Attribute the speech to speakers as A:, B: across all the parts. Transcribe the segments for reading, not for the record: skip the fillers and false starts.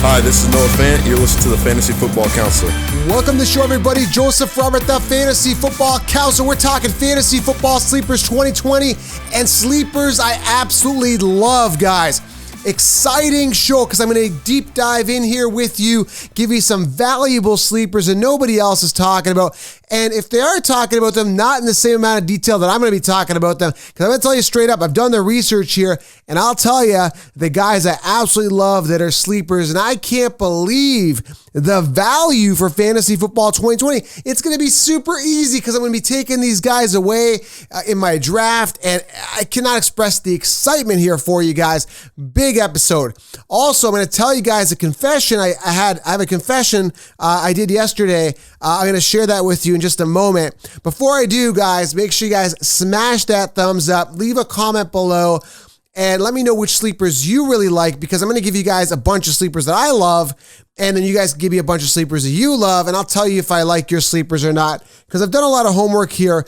A: Hi, this is Noah Fant. You're listening to the Fantasy Football Counselor.
B: Welcome to the show, everybody. Joseph Robert, the Fantasy Football Counselor. We're talking Fantasy Football Sleepers 2020 and sleepers I absolutely love, guys. Exciting show because I'm going to deep dive in here with you, give you some valuable sleepers that nobody else is talking about. And if they are talking about them, not in the same amount of detail that I'm going to be talking about them, because I'm going to tell you straight up, I've done the research here, and I'll tell you the guys I absolutely love that are sleepers, and I can't believe the value for Fantasy Football 2020. It's going to be super easy because I'm going to be taking these guys away in my draft, and I cannot express the excitement here for you guys. Big episode. Also, I'm going to tell you guys a confession. I have a confession I did yesterday. I'm going to share that with you in just a moment. Before I do, guys, make sure you guys smash that thumbs up, leave a comment below, and let me know which sleepers you really like, because I'm going to give you guys a bunch of sleepers that I love, and then you guys give me a bunch of sleepers that you love, and I'll tell you if I like your sleepers or not, because I've done a lot of homework here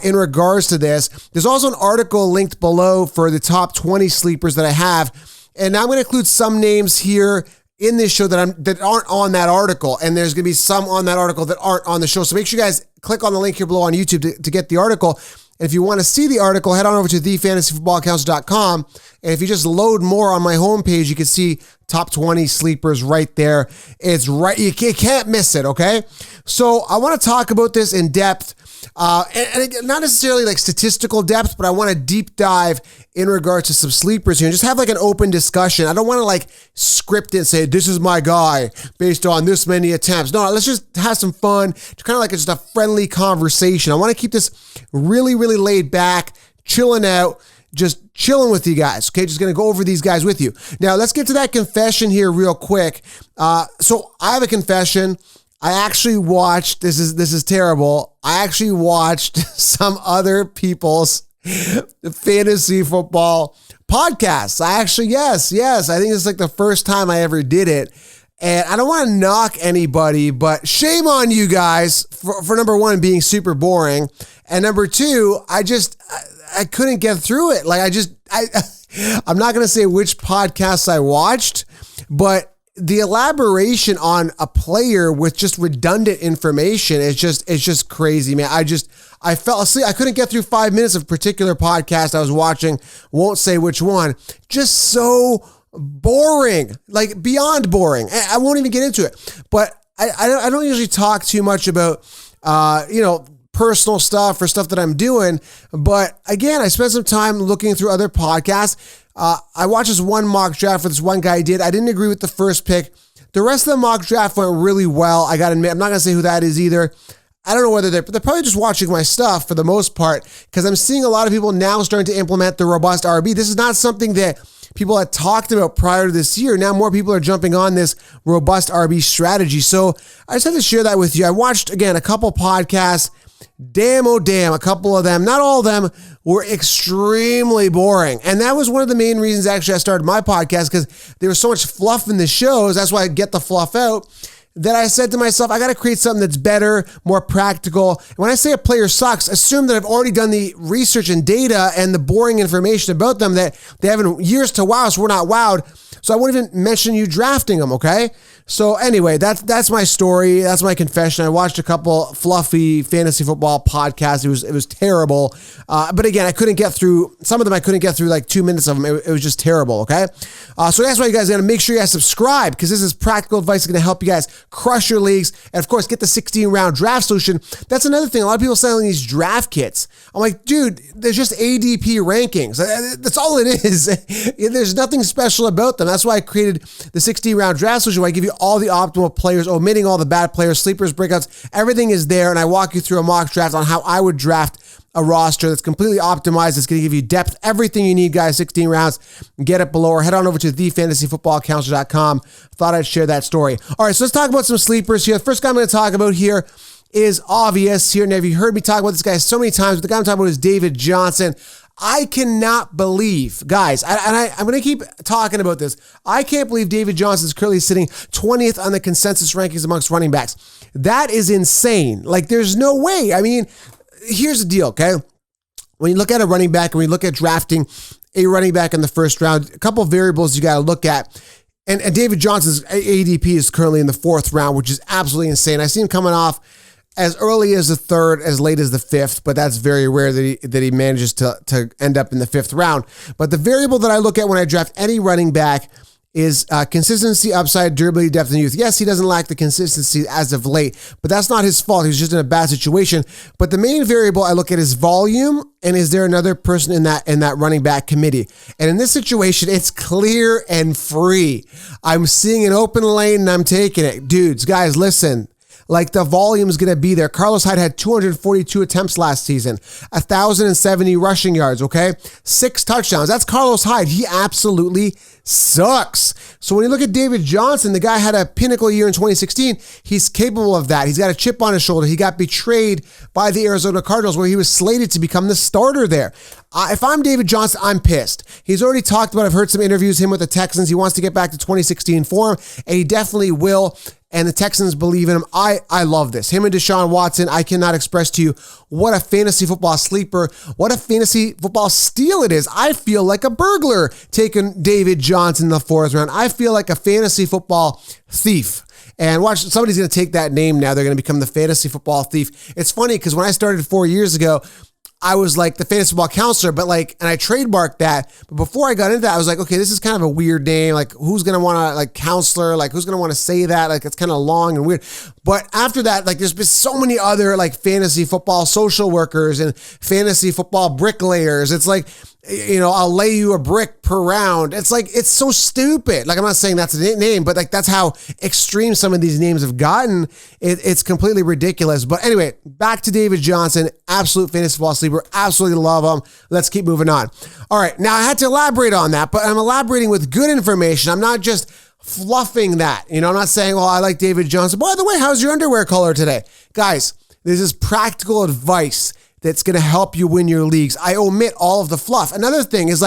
B: in regards to this. There's also an article linked below for the top 20 sleepers that I have, and now I'm going to include some names here in this show that aren't on that article, and there's going to be some on that article that aren't on the show. So make sure you guys click on the link here below on YouTube to get the article. And if you want to see the article, head on over to thefantasyfootballcounselor.com. And if you just load more on my homepage, you can see top 20 sleepers right there. It's right. You can't miss it, okay? So I want to talk about this in depth. And not necessarily like statistical depth, but I want to deep dive in regards to some sleepers here and just have like an open discussion. I don't want to like script it and say, this is my guy based on this many attempts. No, let's just have some fun. It's kind of like just a friendly conversation. I want to keep this really, really laid back, chilling out, just chilling with you guys. Okay, just going to go over these guys with you. Now, let's get to that confession here real quick. So I have a confession. I actually watched, this is terrible. I actually watched some other people's fantasy football podcasts. Yes. I think it's like the first time I ever did it. And I don't want to knock anybody, but shame on you guys for number one, being super boring. And number two, I couldn't get through it. Like I'm not going to say which podcasts I watched, but the elaboration on a player with just redundant information is just crazy, man. I fell asleep. I couldn't get through 5 minutes of a particular podcast I was watching. Won't say which one. Just so boring, like beyond boring. I won't even get into it. But I don't usually talk too much about, personal stuff or stuff that I'm doing. But again, I spent some time looking through other podcasts. I watched this one mock draft for this one guy did. I didn't agree with the first pick. The rest of the mock draft went really well. I got to admit, I'm not going to say who that is either. I don't know whether they're probably just watching my stuff for the most part, because I'm seeing a lot of people now starting to implement the robust RB. This is not something that people had talked about prior to this year. Now more people are jumping on this robust RB strategy. So I just had to share that with you. I watched, again, a couple podcasts. Damn, oh damn, a couple of them, not all of them, were extremely boring. And that was one of the main reasons actually I started my podcast, because there was so much fluff in the shows. That's why I get the fluff out. That I said to myself, I got to create something that's better, more practical. And when I say a player sucks, assume that I've already done the research and data and the boring information about them that they haven't years to wow, so we're not wowed. So I won't even mention you drafting them, okay? So anyway, that's my story. That's my confession. I watched a couple fluffy fantasy football podcasts. It was terrible. But again, I couldn't get through some of them. I couldn't get through like 2 minutes of them. It was just terrible. Okay. So that's why you guys got to make sure you guys subscribe, because this is practical advice that's going to help you guys crush your leagues. And of course, get the 16-round draft solution. That's another thing. A lot of people selling these draft kits. I'm like, dude, there's just ADP rankings. That's all it is. There's nothing special about them. That's why I created the 16-round draft solution, where I give you all the optimal players, omitting all the bad players, sleepers, breakouts. Everything is there, and I walk you through a mock draft on how I would draft a roster that's completely optimized. It's going to give you depth, everything you need, guys. 16 rounds. Get it below, or head on over to thefantasyfootballcounselor.com. Thought I'd share that story. All right, so let's talk about some sleepers here. The first guy I'm going to talk about here is obvious here. Now, if you heard me talk about this guy so many times, but the guy I'm talking about is David Johnson. I cannot believe, guys, I'm going to keep talking about this. I can't believe David Johnson is currently sitting 20th on the consensus rankings amongst running backs. That is insane. Like, there's no way. I mean, here's the deal, okay? When you look at a running back and we look at drafting a running back in the first round, a couple of variables you got to look at. And David Johnson's ADP is currently in the 4th round, which is absolutely insane. I see him coming off as early as the 3rd, as late as the 5th, but that's very rare that he manages to end up in the 5th round. But the variable that I look at when I draft any running back is consistency, upside, durability, depth, and youth. Yes, he doesn't lack the consistency as of late, but that's not his fault. He's just in a bad situation. But the main variable I look at is volume, and is there another person in that running back committee? And in this situation, it's clear and free. I'm seeing an open lane, and I'm taking it. Dudes, guys, listen. Like, the volume is going to be there. Carlos Hyde had 242 attempts last season, 1,070 rushing yards, okay? 6 touchdowns. That's Carlos Hyde. He absolutely sucks. So when you look at David Johnson, the guy had a pinnacle year in 2016. He's capable of that. He's got a chip on his shoulder. He got betrayed by the Arizona Cardinals, where he was slated to become the starter there. If I'm David Johnson, I'm pissed. He's already talked about, I've heard some interviews, him with the Texans. He wants to get back to 2016 form, and he definitely will. And the Texans believe in him. I love this. Him and Deshaun Watson, I cannot express to you what a fantasy football sleeper, what a fantasy football steal it is. I feel like a burglar taking David Johnson in the 4th round. I feel like a fantasy football thief. And watch, somebody's going to take that name now. They're going to become the fantasy football thief. It's funny because when I started 4 years ago, I was like the fantasy football counselor, but and I trademarked that. But before I got into that, I was like, okay, this is kind of a weird name. Like, who's going to want to, counselor? Like, who's going to want to say that? Like, it's kind of long and weird. But after that, there's been so many other, fantasy football social workers and fantasy football bricklayers. It's like, I'll lay you a brick per round. It's it's so stupid. I'm not saying that's a name, but that's how extreme some of these names have gotten. It's completely ridiculous. But anyway, back to David Johnson, absolute fantasy football sleeper. Absolutely love him. Let's keep moving on. All right. Now I had to elaborate on that, but I'm elaborating with good information. I'm not just fluffing that. I'm not saying, oh, I like David Johnson. By the way, how's your underwear color today? Guys, this is practical advice that's going to help you win your leagues. I omit all of the fluff. Another thing is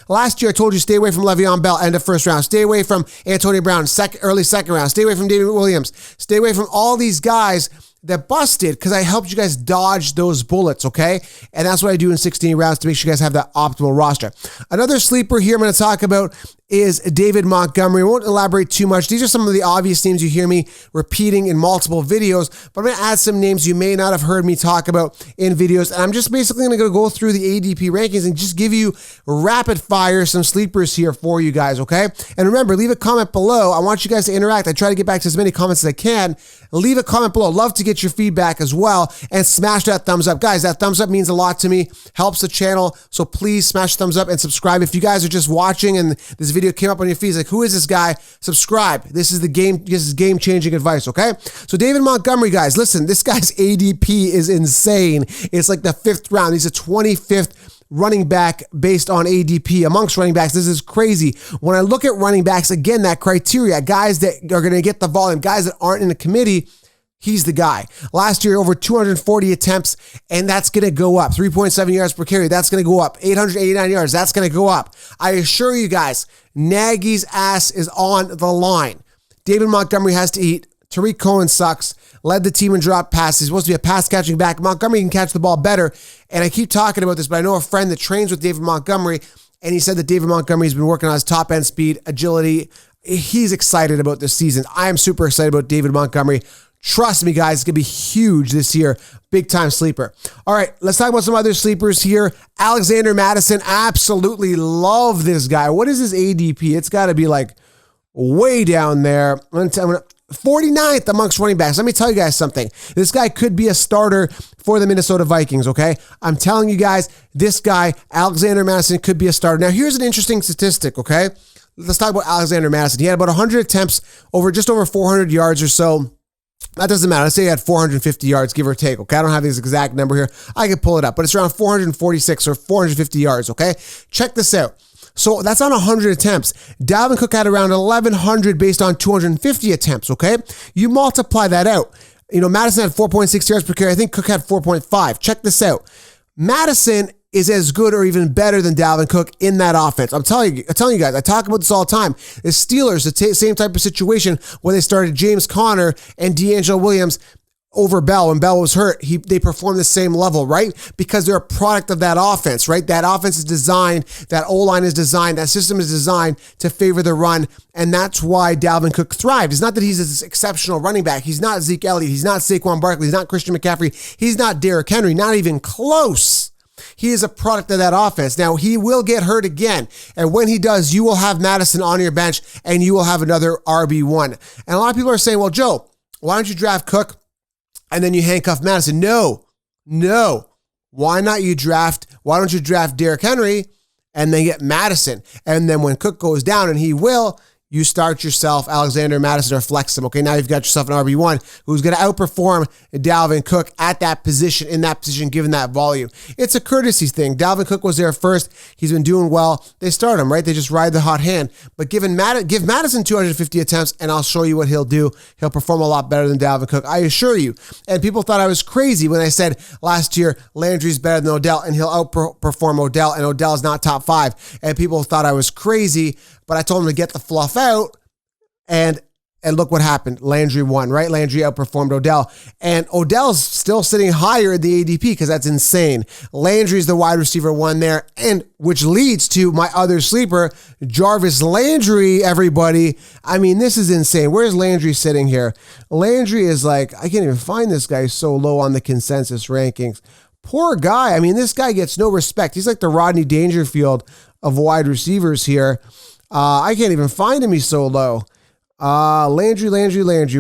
B: last year I told you stay away from Le'Veon Bell, end of 1st round. Stay away from Antonio Brown, early 2nd round. Stay away from David Williams. Stay away from all these guys that busted because I helped you guys dodge those bullets, okay? And that's what I do in 16 rounds to make sure you guys have that optimal roster. Another sleeper here I'm going to talk about is David Montgomery. I won't elaborate too much. These are some of the obvious names you hear me repeating in multiple videos, but I'm going to add some names you may not have heard me talk about in videos. And I'm just basically going to go through the ADP rankings and just give you rapid fire some sleepers here for you guys, okay? And remember, leave a comment below. I want you guys to interact. I try to get back to as many comments as I can. Leave a comment below. Love to get your feedback as well, and smash that thumbs up. Guys, that thumbs up means a lot to me, helps the channel, so please smash thumbs up and subscribe. If you guys are just watching and this video came up on your feed, who is this guy? Subscribe. This is game-changing advice, okay? So David Montgomery, guys, listen, this guy's ADP is insane. It's the 5th round. He's a 25th running back based on ADP amongst running backs. This is crazy. When I look at running backs, again, that criteria, guys that are going to get the volume, guys that aren't in a committee, he's the guy. Last year, over 240 attempts, and that's going to go up. 3.7 yards per carry, that's going to go up. 889 yards, that's going to go up. I assure you guys, Nagy's ass is on the line. David Montgomery has to eat. Tariq Cohen sucks. Led the team in drop passes. He's supposed to be a pass-catching back. Montgomery can catch the ball better. And I keep talking about this, but I know a friend that trains with David Montgomery, and he said that David Montgomery's been working on his top-end speed, agility. He's excited about this season. I am super excited about David Montgomery. Trust me, guys, it's going to be huge this year. Big-time sleeper. All right, let's talk about some other sleepers here. Alexander Mattison, absolutely love this guy. What is his ADP? It's got to be way down there. 49th amongst running backs. Let me tell you guys something. This guy could be a starter for the Minnesota Vikings, okay? I'm telling you guys, this guy, Alexander Mattison, could be a starter. Now, here's an interesting statistic, okay? Let's talk about Alexander Mattison. He had about 100 attempts, just over 400 yards or so. That doesn't matter. Let's say he had 450 yards, give or take, okay? I don't have this exact number here. I can pull it up, but it's around 446 or 450 yards, okay? Check this out. So that's on 100 attempts. Dalvin Cook had around 1,100 based on 250 attempts, okay? You multiply that out. Madison had 4.6 yards per carry. I think Cook had 4.5. Check this out. Madison is as good or even better than Dalvin Cook in that offense. I'm telling you guys, I talk about this all the time. The Steelers, the same type of situation where they started James Conner and D'Angelo Williams over Bell. When Bell was hurt, they performed the same level, right? Because they're a product of that offense, right? That offense is designed, that O-line is designed, that system is designed to favor the run, and that's why Dalvin Cook thrived. It's not that he's this exceptional running back. He's not Zeke Elliott. He's not Saquon Barkley. He's not Christian McCaffrey. He's not Derrick Henry. Not even close. He is a product of that offense. Now, he will get hurt again. And when he does, you will have Madison on your bench and you will have another RB1. And a lot of people are saying, well, Joe, why don't you draft Cook and then you handcuff Madison? No. Why don't you draft Derrick Henry and then get Madison? And then when Cook goes down, and he will, you start yourself Alexander Madison or flex him. Okay, now you've got yourself an RB1 who's going to outperform Dalvin Cook at that position, in that position, given that volume. It's a courtesy thing. Dalvin Cook was there first. He's been doing well. They start him, right? They just ride the hot hand. But give Madison 250 attempts, and I'll show you what he'll do. He'll perform a lot better than Dalvin Cook, I assure you. And people thought I was crazy when I said last year Landry's better than Odell, and he'll outperform Odell, and Odell's not top 5. And people thought I was crazy, but I told him to get the fluff out, and look what happened. Landry won, right? Landry outperformed Odell, and Odell's still sitting higher in the ADP because that's insane. Landry's the wide receiver 1 there, and which leads to my other sleeper, Jarvis Landry, everybody. I mean, this is insane. Where's Landry sitting here? Landry is like, I can't even find this guy so low on the consensus rankings. Poor guy. I mean, this guy gets no respect. He's like the Rodney Dangerfield of wide receivers here. I can't even find him. He's so low. Landry,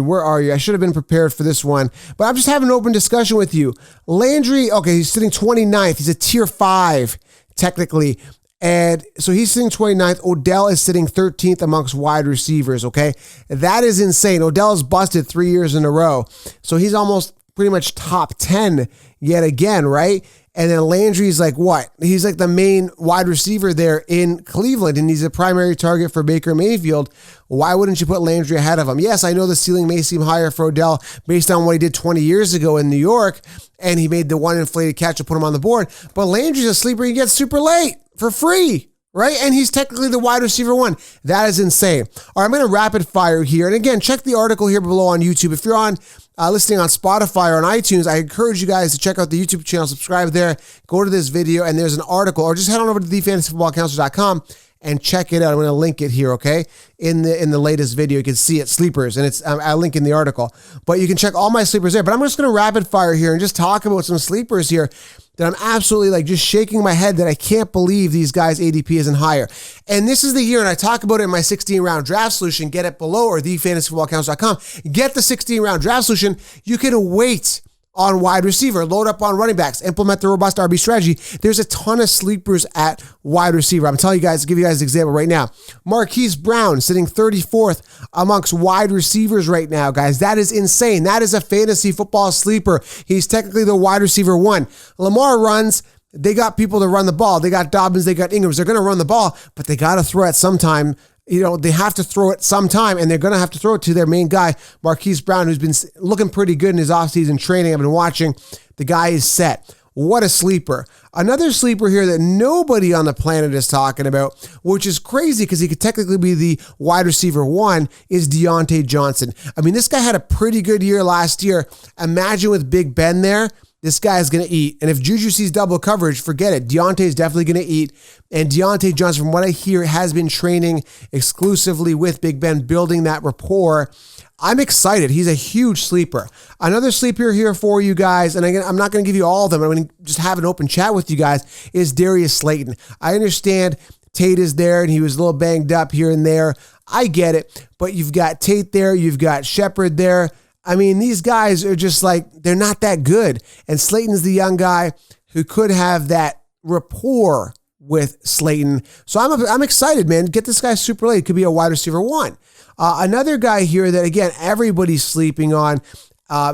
B: where are you? I should have been prepared for this one, but I'm just having an open discussion with you. Landry, okay, he's sitting 29th. He's a tier 5, technically. And so he's sitting 29th. Odell is sitting 13th amongst wide receivers, okay? That is insane. Odell is busted 3 years in a row. So he's almost pretty much top 10 yet again, right? And then Landry's like what? He's like the main wide receiver there in Cleveland, and he's a primary target for Baker Mayfield. Why wouldn't you put Landry ahead of him? Yes, I know the ceiling may seem higher for Odell based on what he did 20 years ago in New York, and he made the one inflated catch to put him on the board. But Landry's a sleeper. He gets super late for free, right? And he's technically the wide receiver 1. That is insane. All right, I'm going to rapid fire here. And again, check the article here below on YouTube. If you're on listening on Spotify or on iTunes, I encourage you guys to check out the YouTube channel, subscribe there, go to this video, and there's an article, or just head on over to thefantasyfootballcounselor.com and check it out. I'm going to link it here, okay? In the latest video, you can see it, sleepers, and it's I'll link in the article. But you can check all my sleepers there. But I'm just going to rapid fire here and just talk about some sleepers here that I'm absolutely like just shaking my head that I can't believe these guys' ADP isn't higher. And this is the year, and I talk about it in my 16-round draft solution. Get it below, or thefantasyfootballcounselor.com. Get the 16-round draft solution. You can wait on wide receiver, load up on running backs, implement the robust RB strategy. There's a ton of sleepers at wide receiver. I'm telling you guys, give you guys an example right now. Marquise Brown sitting 34th amongst wide receivers right now, guys. That is insane. That is a fantasy football sleeper. He's technically the wide receiver 1. Lamar runs. They got people to run the ball. They got Dobbins. They got Ingrams. They're going to run the ball, but they got to throw at some time. You know, they have to throw it sometime, and they're going to have to throw it to their main guy, Marquise Brown, who's been looking pretty good in his offseason training. I've been watching. The guy is set. What a sleeper. Another sleeper here that nobody on the planet is talking about, which is crazy because he could technically be the wide receiver 1, is Deontay Johnson. I mean, this guy had a pretty good year last year. Imagine with Big Ben there. This guy is going to eat. And if Juju sees double coverage, forget it. Deontay is definitely going to eat. And Deontay Johnson, from what I hear, has been training exclusively with Big Ben, building that rapport. I'm excited. He's a huge sleeper. Another sleeper here for you guys, and again, I'm not going to give you all of them. I'm going to just have an open chat with you guys, is Darius Slayton. I understand Tate is there, and he was a little banged up here and there. I get it. But you've got Tate there. You've got Shepard there. I mean, these guys are just like, they're not that good. And Slayton's the young guy who could have that rapport with Slayton. So I'm excited, man. Get this guy super late. It could be a wide receiver 1. Another guy here that, again, everybody's sleeping on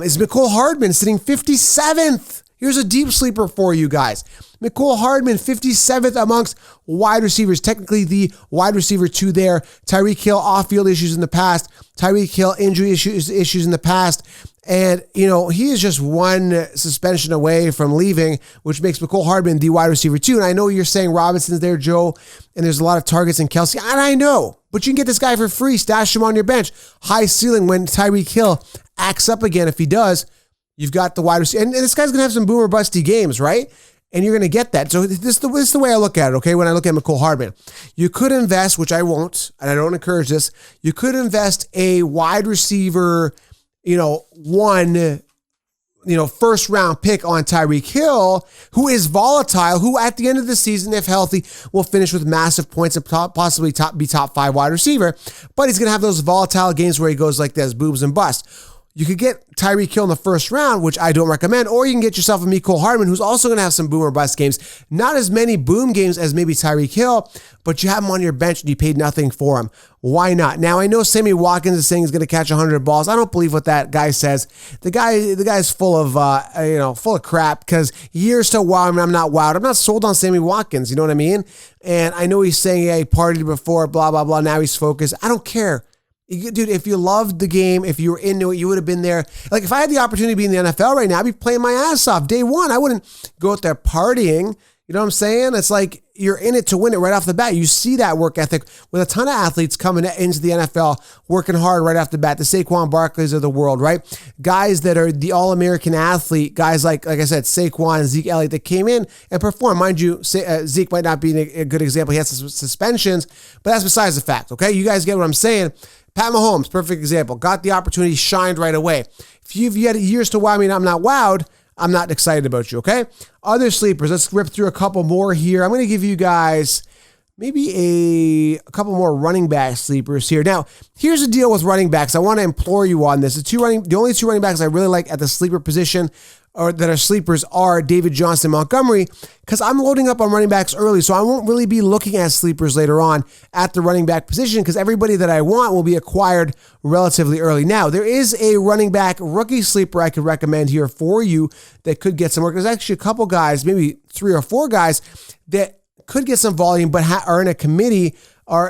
B: is Mecole Hardman, sitting 57th. Here's a deep sleeper for you guys. Mecole Hardman, 57th amongst wide receivers. Technically the wide receiver 2 there. Tyreek Hill, off-field issues in the past. Tyreek Hill, injury issues in the past. And, you know, he is just one suspension away from leaving, which makes Mecole Hardman the wide receiver 2. And I know you're saying Robinson's there, Joe, and there's a lot of targets in Kelsey. And I know, but you can get this guy for free. Stash him on your bench. High ceiling when Tyreek Hill acts up again. If he does, You've got the wide receiver, and this guy's going to have some boomer busty games, right? And you're going to get that. So this is the way I look at it, okay? When I look at Mecole Hardman, you could invest, which I won't, and I don't encourage this. You could invest a wide receiver, first round pick on Tyreek Hill, who is volatile, who at the end of the season, if healthy, will finish with massive points and possibly be top 5 wide receiver. But he's going to have those volatile games where he goes like this, boobs and bust. You could get Tyreek Hill in the first round, which I don't recommend, or you can get yourself a Mecole Hardman, who's also going to have some boom or bust games. Not as many boom games as maybe Tyreek Hill, but you have him on your bench and you paid nothing for him. Why not? Now, I know Sammy Watkins is saying he's going to catch 100 balls. I don't believe what that guy says. The guy's full of crap, because years to wow him, I'm not wowed. I'm not sold on Sammy Watkins, you know what I mean? And I know he's saying, he partied before, blah, blah, blah. Now he's focused. I don't care. Dude, if you loved the game, if you were into it, you would have been there. Like, if I had the opportunity to be in the NFL right now, I'd be playing my ass off. Day one, I wouldn't go out there partying. You know what I'm saying? It's like you're in it to win it right off the bat. You see that work ethic with a ton of athletes coming into the NFL, working hard right off the bat. The Saquon Barkleys of the world, right? Guys that are the All-American athlete, guys like I said, Saquon and Zeke Elliott, that came in and performed. Mind you, Zeke might not be a good example. He has some suspensions, but that's besides the fact, okay? You guys get what I'm saying? Pat Mahomes, perfect example. Got the opportunity, shined right away. If you've had years to wow me and I'm not wowed, I'm not excited about you, okay? Other sleepers, let's rip through a couple more here. I'm going to give you guys maybe a couple more running back sleepers here. Now, here's the deal with running backs. I want to implore you on this. The only two running backs I really like at the sleeper position, or that are sleepers, are David Johnson, Montgomery, because I'm loading up on running backs early, so I won't really be looking at sleepers later on at the running back position, because everybody that I want will be acquired relatively early. Now, there is a running back rookie sleeper I could recommend here for you that could get some work. There's actually a couple guys, maybe 3 or 4 guys, that could get some volume but are in a committee.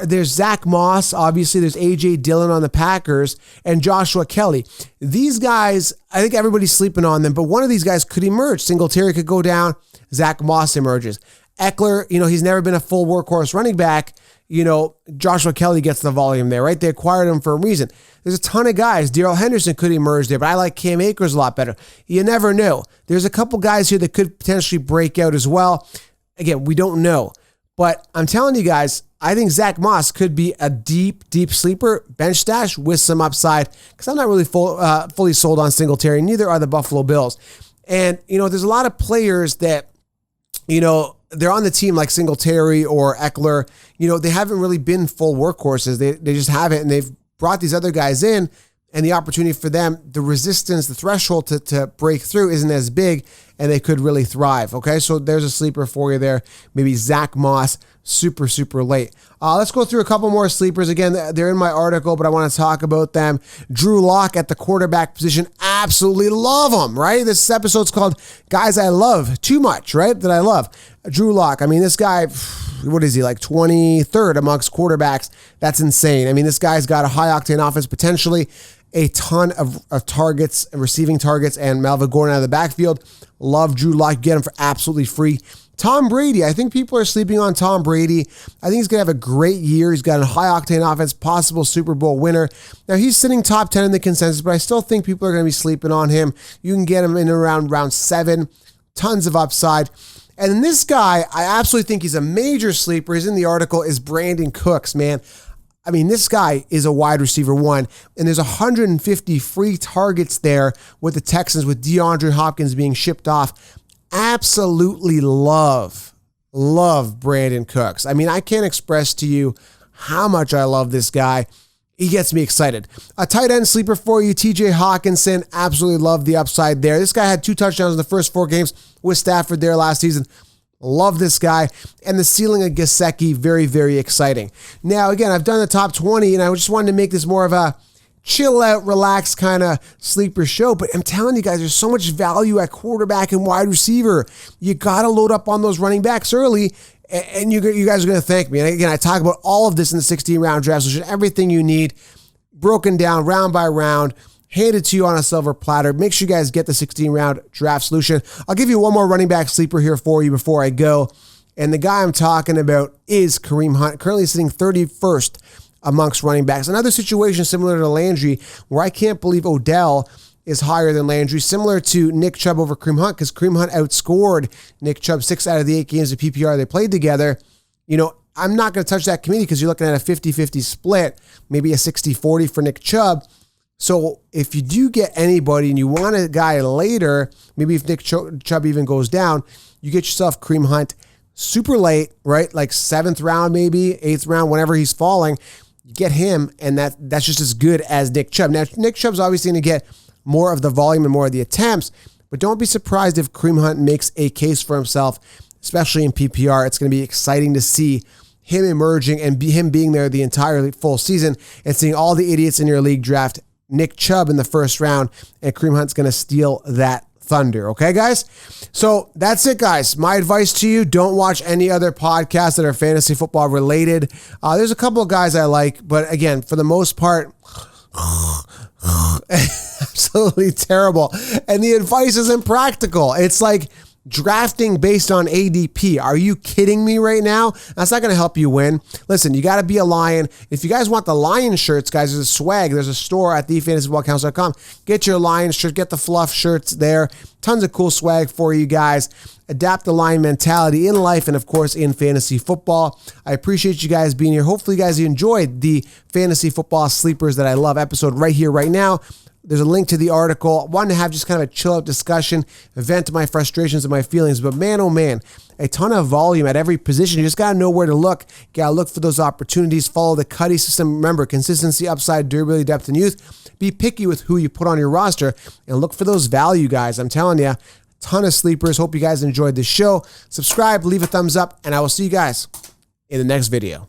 B: There's Zach Moss, obviously there's A.J. Dillon on the Packers, and Joshua Kelly. These guys, I think everybody's sleeping on them, but one of these guys could emerge. Singletary could go down, Zach Moss emerges. Eckler, he's never been a full workhorse running back. Joshua Kelly gets the volume there, right? They acquired him for a reason. There's a ton of guys. Darrell Henderson could emerge there, but I like Cam Akers a lot better. You never know. There's a couple guys here that could potentially break out as well. Again, we don't know. But I'm telling you guys, I think Zach Moss could be a deep sleeper, bench stash with some upside, because I'm not really fully sold on Singletary. Neither are the Buffalo Bills. And, there's a lot of players that, they're on the team like Singletary or Eckler. They haven't really been full workhorses. They just haven't, and they've brought these other guys in, and the opportunity for them, the resistance, the threshold to break through isn't as big, and they could really thrive, okay? So there's a sleeper for you there. Maybe Zach Moss, super late. Let's go through a couple more sleepers. Again, they're in my article, but I want to talk about them. Drew Lock at the quarterback position. Absolutely love him, right? This episode's called Guys I Love Too Much, right? That I love. Drew Lock. I mean, this guy, what is he, like 23rd amongst quarterbacks? That's insane. I mean, this guy's got a high-octane offense, potentially a ton of targets, receiving targets, and Melvin Gordon out of the backfield. Love Drew Lock. Get him for absolutely free. Tom Brady. I think people are sleeping on Tom Brady. I think he's going to have a great year. He's got a high-octane offense, possible Super Bowl winner. Now, he's sitting top 10 in the consensus, but I still think people are going to be sleeping on him. You can get him in around round 7. Tons of upside. And then this guy, I absolutely think he's a major sleeper. He's in the article, is Brandon Cooks, man. I mean, this guy is a wide receiver 1, and there's 150 free targets there with the Texans, with DeAndre Hopkins being shipped off. Absolutely love Brandon Cooks. I mean, I can't express to you how much I love this guy. He gets me excited. A tight end sleeper for you, TJ Hawkinson. Absolutely love the upside there. This guy had 2 touchdowns in the first 4 games with Stafford there last season. Love this guy. And the ceiling of Gesicki, very exciting. Now, again, I've done the top 20, and I just wanted to make this more of a chill out, relax kind of sleeper show. But I'm telling you guys, there's so much value at quarterback and wide receiver. You got to load up on those running backs early, and you guys are going to thank me. And again, I talk about all of this in the 16-round draft solution, everything you need, broken down round by round, handed to you on a silver platter. Make sure you guys get the 16-round draft solution. I'll give you one more running back sleeper here for you before I go. And the guy I'm talking about is Kareem Hunt, currently sitting 31st amongst running backs. Another situation similar to Landry, where I can't believe Odell is higher than Landry, similar to Nick Chubb over Kareem Hunt, because Kareem Hunt outscored Nick Chubb 6 out of the 8 games of PPR they played together. You know, I'm not going to touch that committee because you're looking at a 50-50 split, maybe a 60-40 for Nick Chubb. So if you do get anybody and you want a guy later, maybe if Nick Chubb even goes down, you get yourself Kareem Hunt super late, right? Like 7th round, maybe 8th round, whenever he's falling, you get him, and that's just as good as Nick Chubb. Now, Nick Chubb's obviously going to get more of the volume and more of the attempts, but don't be surprised if Kareem Hunt makes a case for himself, especially in PPR. It's going to be exciting to see him emerging and him being there the entire full season and seeing all the idiots in your league draft Nick Chubb in the first round, and Kareem Hunt's going to steal that thunder. Okay, guys? So that's it, guys. My advice to you, don't watch any other podcasts that are fantasy football related. There's a couple of guys I like, but again, for the most part, absolutely terrible. And the advice isn't practical. It's like drafting based on ADP. Are you kidding me right now? That's not going to help you win. Listen, you got to be a Lion. If you guys want the Lion shirts, guys, there's a swag. There's a store at thefantasyfootballcounselor.com. Get your Lion shirt. Get the fluff shirts there. Tons of cool swag for you guys. Adapt the Lion mentality in life and, of course, in fantasy football. I appreciate you guys being here. Hopefully, you guys enjoyed the fantasy football sleepers that I love episode right here, right now. There's a link to the article. I wanted to have just kind of a chill out discussion, vent my frustrations and my feelings. But man, oh man, a ton of volume at every position. You just got to know where to look. Got to look for those opportunities. Follow the Cuddy system. Remember, consistency, upside, durability, depth, and youth. Be picky with who you put on your roster and look for those value guys. I'm telling you, a ton of sleepers. Hope you guys enjoyed this show. Subscribe, leave a thumbs up, and I will see you guys in the next video.